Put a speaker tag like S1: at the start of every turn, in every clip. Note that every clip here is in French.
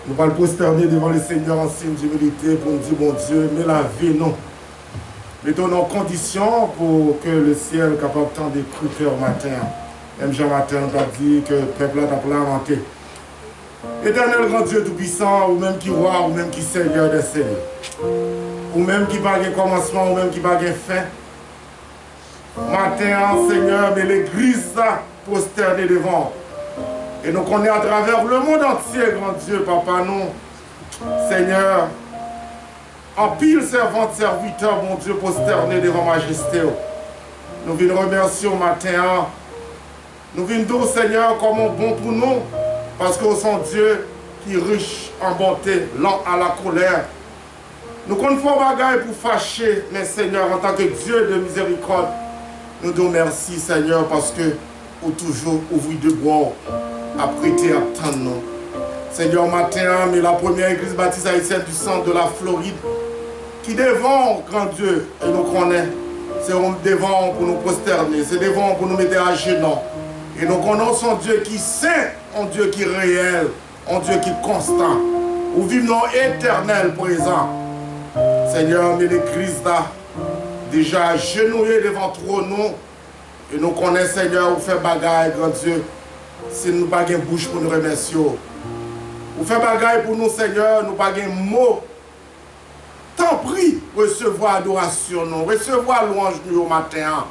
S1: Nous allons prosterner devant le Seigneur en signe d'humilité pour nous dire, bon Dieu, mais la vie, non. Mettons en condition pour que le ciel soit capable de d'écouter au matin. Même Jean matin, on a dit que le peuple a lamenté. Éternel grand Dieu tout-puissant, ou même qui roi, ou même qui Seigneur des seigneurs, ou même qui n'a pas de commencement, ou même qui n'a pas de fin. Matin, Seigneur, mais l'Église a prosterné devant. Et nous connaissons à travers le monde entier, grand Dieu, Papa, nous, Seigneur, en pile servante, serviteur, mon Dieu, prosterné devant Majesté. Nous venons remercier au matin. Nous venons dire, Seigneur, comment bon pour nous, parce que nous sommes Dieu qui est riche en bonté, lent à la colère. Nous connaissons bagaille pour fâcher, mais Seigneur, en tant que Dieu de miséricorde, nous te remercions, Seigneur, parce que vous toujours ouvrir de bois, à prêter, à attendre nous. Seigneur, matin, mais la première église baptiste haïtienne du centre de la Floride, qui devant, grand Dieu, et nous connaissons, c'est devant pour nous prosterner, c'est devant pour nous mettre à genoux. Et nous connaissons Dieu qui est saint, un Dieu qui est réel, un Dieu qui est constant. Nous vivons éternel présent. Seigneur, mais l'église là, déjà agenouillée devant trop nous, et nous connaissons, Seigneur, vous faites bagaille, grand Dieu, si nous n'avons pas de bouche pour nous remercier. Vous faites bagaille pour nous, Seigneur, nous n'avons pas de mots. Tant pis, recevoir adoration, nous, recevoir louange nous au matin.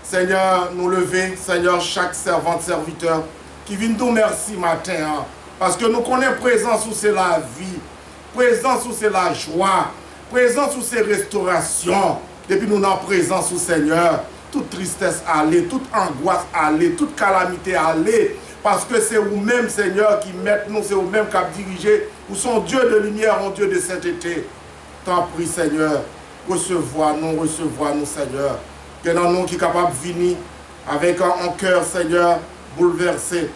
S1: Seigneur, nous lever, Seigneur, chaque servante, serviteur, qui vient nous merci matin, parce que nous connaissons présence où c'est la vie, présence où c'est la joie, présence où c'est restauration. Depuis nous sommes en présence au Seigneur, toute tristesse aller, toute angoisse aller, toute calamité aller, parce que c'est vous-même, Seigneur, qui mettez nous, c'est vous-même qui avez dirigé, vous sommes Dieu de lumière, un Dieu de sainteté. T'en prie, Seigneur, recevoir-nous, Seigneur. Que dans nous qui est capable de venir avec un cœur, Seigneur, bouleversé.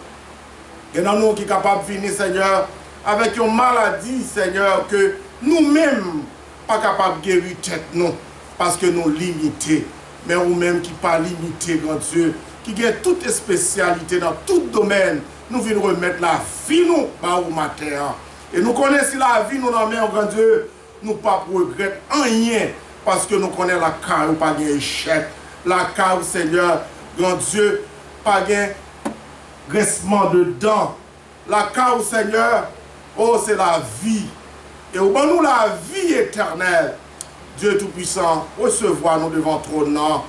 S1: Que dans nous qui est capable de venir, Seigneur, avec une maladie, Seigneur, que nous-mêmes, pas capables de guérir tête, nous, parce que nous limités. Mais nous-mêmes qui pas limités, grand Dieu, qui a toute spécialité dans tout domaine, nous venons remettre la vie, nous, par au matin. Et nous connaissons la vie, nous, dans la grand Dieu, nous pas regretter rien. Parce que nous connaissons la carrière, pas d'échec. La carrière, Seigneur, grand Dieu, pas de grincement de dents. La carrière, Seigneur, oh, c'est la vie. Et au bon nous, la vie éternelle. Dieu Tout-Puissant, recevoir nous devant ton nom.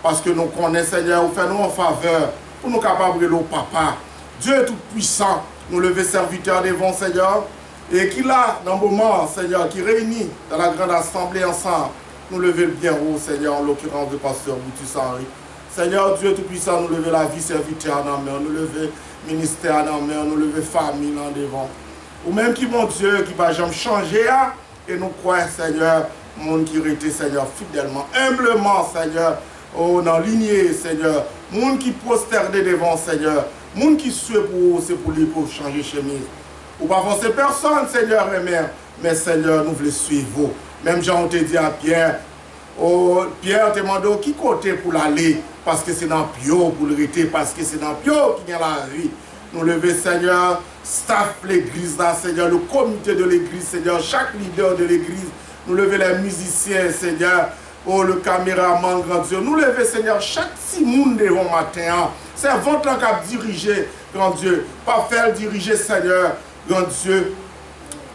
S1: Parce que nous connaissons, Seigneur, vous faites nous en faveur pour nous capables de l'eau, Papa. Dieu Tout-Puissant, nous lever serviteurs devant, Seigneur. Et qui là, dans le moment, Seigneur, qui réunit dans la grande assemblée ensemble. Nous lever le bien haut, Seigneur, en l'occurrence de pasteur Boutus Henri. Seigneur Dieu Tout-Puissant, nous lever la vie serviteur en main, nous lever ministère en main, nous lever famille en devant. Ou même qui, mon Dieu, qui va jamais changer, et nous croyons, Seigneur, monde qui était, Seigneur, fidèlement, humblement, Seigneur, oh, dans lignée, Seigneur, monde qui prosterné devant, Seigneur, monde qui souhaite pour c'est pour lui pour changer chemise. Ou pas forcer personne, Seigneur et Mère, mais Seigneur, nous voulons suivre. Même Jean te dit à Pierre, oh, Pierre te demande qui côté pour l'aller, parce que c'est dans Pio pour le rester, parce que c'est dans Pio qui y a la vie. Nous lever, Seigneur, staff l'église là, Seigneur, le comité de l'église, Seigneur, chaque leader de l'église, nous lever les musiciens, Seigneur, oh, le caméraman, grand Dieu, nous lever, Seigneur, chaque Simon devant matin, c'est votre qui a dirigé, grand Dieu, pas faire diriger, Seigneur, grand Dieu,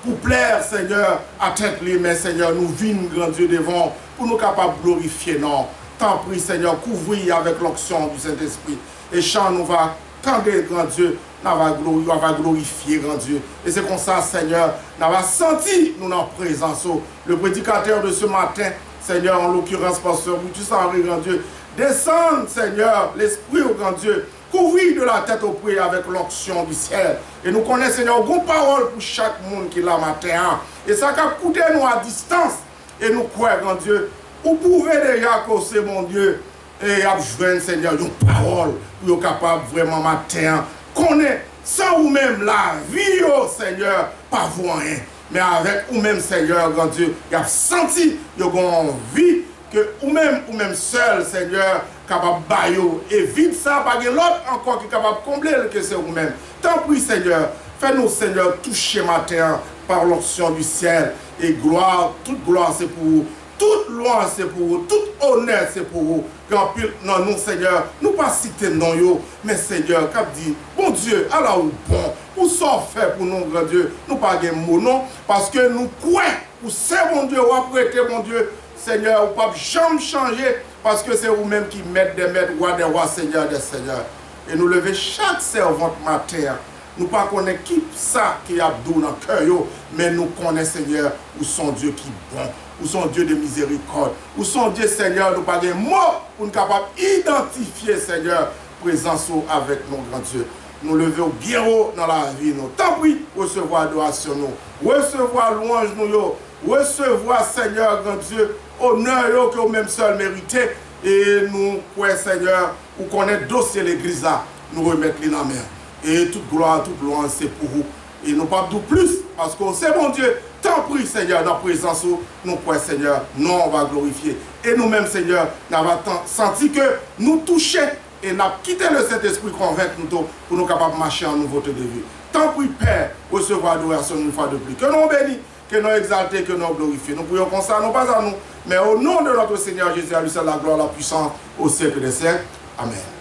S1: pour plaire, Seigneur, à tête les mains, Seigneur, nous venons, grand Dieu, devant, pour nous capables de glorifier, non. Tant pis, Seigneur, couvrir avec l'onction du Saint-Esprit. Et chant, nous va tendre, grand Dieu, nous va glorifier, grand Dieu. Et c'est comme ça, Seigneur, nous va sentir, nous, en présence. Le prédicateur de ce matin, Seigneur, en l'occurrence, pasteur Boutus Henri, grand Dieu, descendre, Seigneur, l'Esprit, au grand Dieu, couvrir de la tête au pied avec l'onction du ciel. Et nous connaissons, Seigneur, une parole pour chaque monde qui est là matin. Et ça va coûter nous à distance. Et nous croyons, grand Dieu, vous pouvez déjà causer, mon Dieu, et abjouer, Seigneur, une parole pour être capable vraiment matin. Connaître sans vous-même la vie, oh Seigneur, pas vous rien. Mais avec vous-même, Seigneur, grand Dieu, il a senti, il a envie que vous-même seul, Seigneur, capable de bailler. Et vite ça, pas de l'autre encore qui est capable de combler le que c'est vous-même. Tant pis, Seigneur, Fais-nous, Seigneur, toucher matin par l'onction du ciel. Et gloire, toute gloire, c'est pour vous. Toute loi, c'est pour vous. Tout honneur, c'est pour vous. Quand non, nous, Seigneur, nous pas citer non, yo, mais Seigneur, cap dit, bon Dieu, alors ou bon, pour ça fait pour nous, grand Dieu, nous pas de mots, non, parce que nous croyons, ou c'est mon Dieu, ou apprêter, mon Dieu, Seigneur, ou pas jamais changer, parce que c'est vous-même qui mettez des maîtres, roi des rois, Seigneur des seigneurs. Et nous lever chaque servante matin. Nous ne connaissons pas qui ça qui a dans le cœur, mais nous connaissons, Seigneur, où son Dieu qui est bon, où son Dieu de miséricorde, où son Dieu, Seigneur, nous pas des mots pour nous capables d'identifier, Seigneur, présence avec nos grands dieux. Nous levons bien haut dans la vie, nous. Tant pis, recevoir adoration, nous. Recevoir louange, nous. Recevoir, Seigneur, grand Dieu, honneur que vous-même seul méritez. Et nous, Seigneur, vous connaissez dossier l'église là, nous remettons les dans la main. Et toute gloire, toute louange, c'est pour vous. Et nous pas de plus, parce que c'est mon Dieu. Tant pis, Seigneur, dans la présence, nous croyons, Seigneur, non, on va glorifier. Et nous-mêmes, Seigneur, nous avons senti que nous touchons et nous avons quitté le Saint-Esprit convaincre nous pour nous capables de marcher en nouveauté de vie. Tant pis, Père, recevoir l'adoration une fois de plus. Que nous bénissons, que nous exaltons, que nous glorifions. Nous prions comme ça, non pas à nous, mais au nom de notre Seigneur Jésus, à lui seul la gloire, la puissance, au siècle des siècles. Amen.